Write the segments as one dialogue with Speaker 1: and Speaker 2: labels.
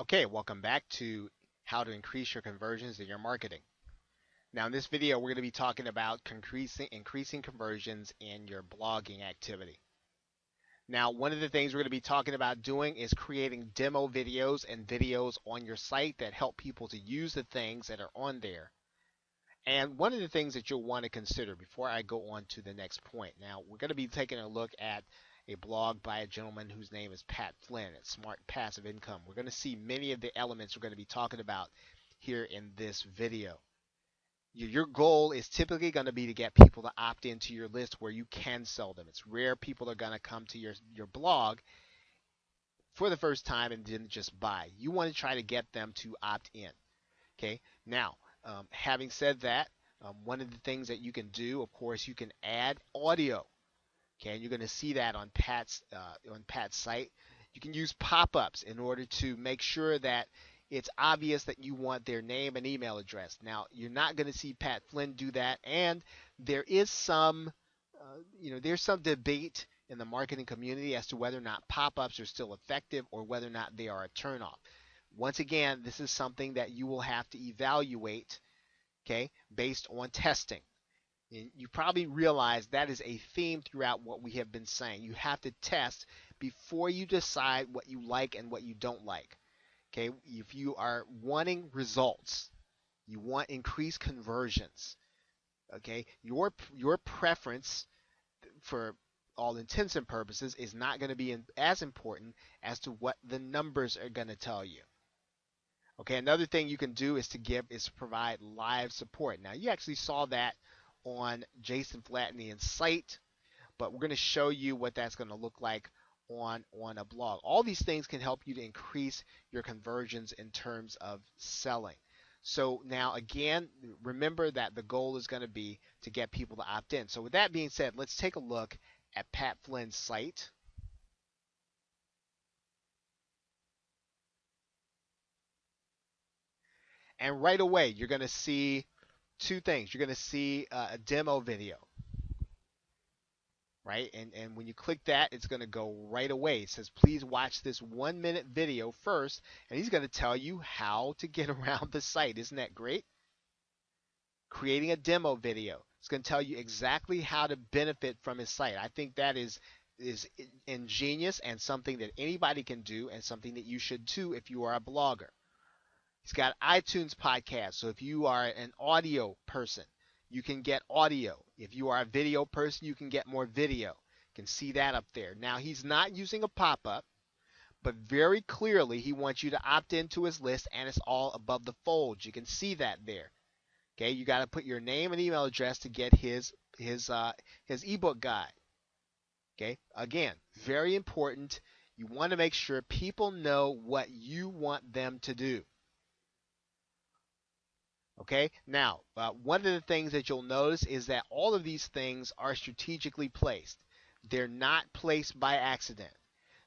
Speaker 1: Okay, welcome back to how to increase your conversions in your marketing. Now, in this video, we're going to be talking about increasing conversions in your blogging activity. Now, one of the things we're going to be talking about doing is creating demo videos and videos on your site that help people to use the things that are on there. And one of the things that you'll want to consider before I go on to the next point. Now, we're going to be taking a look at a blog by a gentleman whose name is Pat Flynn at Smart Passive Income. We're going to see many of the elements we're going to be talking about here in this video. Your goal is typically going to be to get people to opt into your list where you can sell them. It's rare people are going to come to your blog for the first time and then just buy. You want to try to get them to opt in. Okay. Now, having said that, one of the things that you can do, of course, you can add audio. Okay, and you're going to see that on Pat's site. You can use pop-ups in order to make sure that it's obvious that you want their name and email address. Now, you're not going to see Pat Flynn do that, and there is there's some debate in the marketing community as to whether or not pop-ups are still effective or whether or not they are a turnoff. Once again, this is something that you will have to evaluate, okay, based on testing. You probably realize that is a theme throughout what we have been saying. You have to test before you decide what you like and what you don't like. Okay, if you are wanting results, you want increased conversions. Okay, your preference for all intents and purposes is not going to be as important as to what the numbers are going to tell you. Okay, another thing you can do is to provide live support. Now, you actually saw that on Jason Flatnian's site, but we're going to show you what that's going to look like on a blog. All these things can help you to increase your conversions in terms of selling. So now again, remember that the goal is going to be to get people to opt in. So with that being said, let's take a look at Pat Flynn's site. And right away, you're going to see two things. You're going to see a demo video, right? And when you click that, it's going to go right away. It says, please watch this 1-minute video first. And he's going to tell you how to get around the site. Isn't that great? Creating a demo video. It's going to tell you exactly how to benefit from his site. I think that is ingenious and something that anybody can do and something that you should do if you are a blogger. He's got iTunes podcast. So if you are an audio person, you can get audio. If you are a video person, you can get more video. You can see that up there. Now, he's not using a pop-up, but very clearly he wants you to opt into his list, and it's all above the fold. You can see that there. Okay, you got to put your name and email address to get his ebook guide. Okay, again, very important. You want to make sure people know what you want them to do. Okay, now one of the things that you'll notice is that all of these things are strategically placed. They're not placed by accident.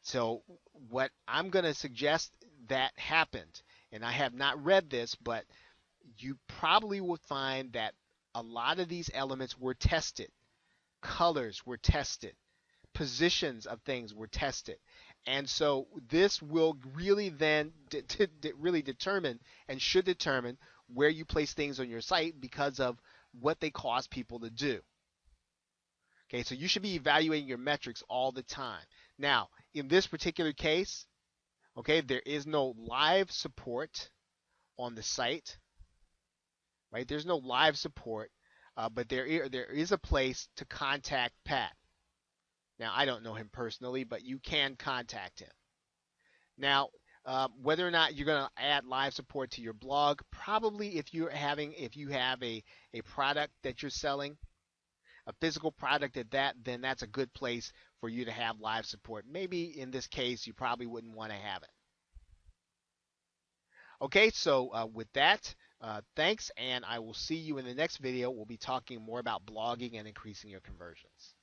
Speaker 1: So what I'm going to suggest that happened, and I have not read this, but you probably will find that a lot of these elements were tested. Colors were tested. Positions of things were tested. And so this will really then really determine and should determine where you place things on your site because of what they cause people to do. Okay, so you should be evaluating your metrics all the time. Now, in this particular case, okay, there is no live support on the site, right? There's no live support, but there is a place to contact Pat. Now, I don't know him personally, but you can contact him. Now, whether or not you're going to add live support to your blog, probably if you have a product that you're selling, a physical product at that, then that's a good place for you to have live support. Maybe in this case, you probably wouldn't want to have it. Okay, so with that, thanks, and I will see you in the next video. We'll be talking more about blogging and increasing your conversions.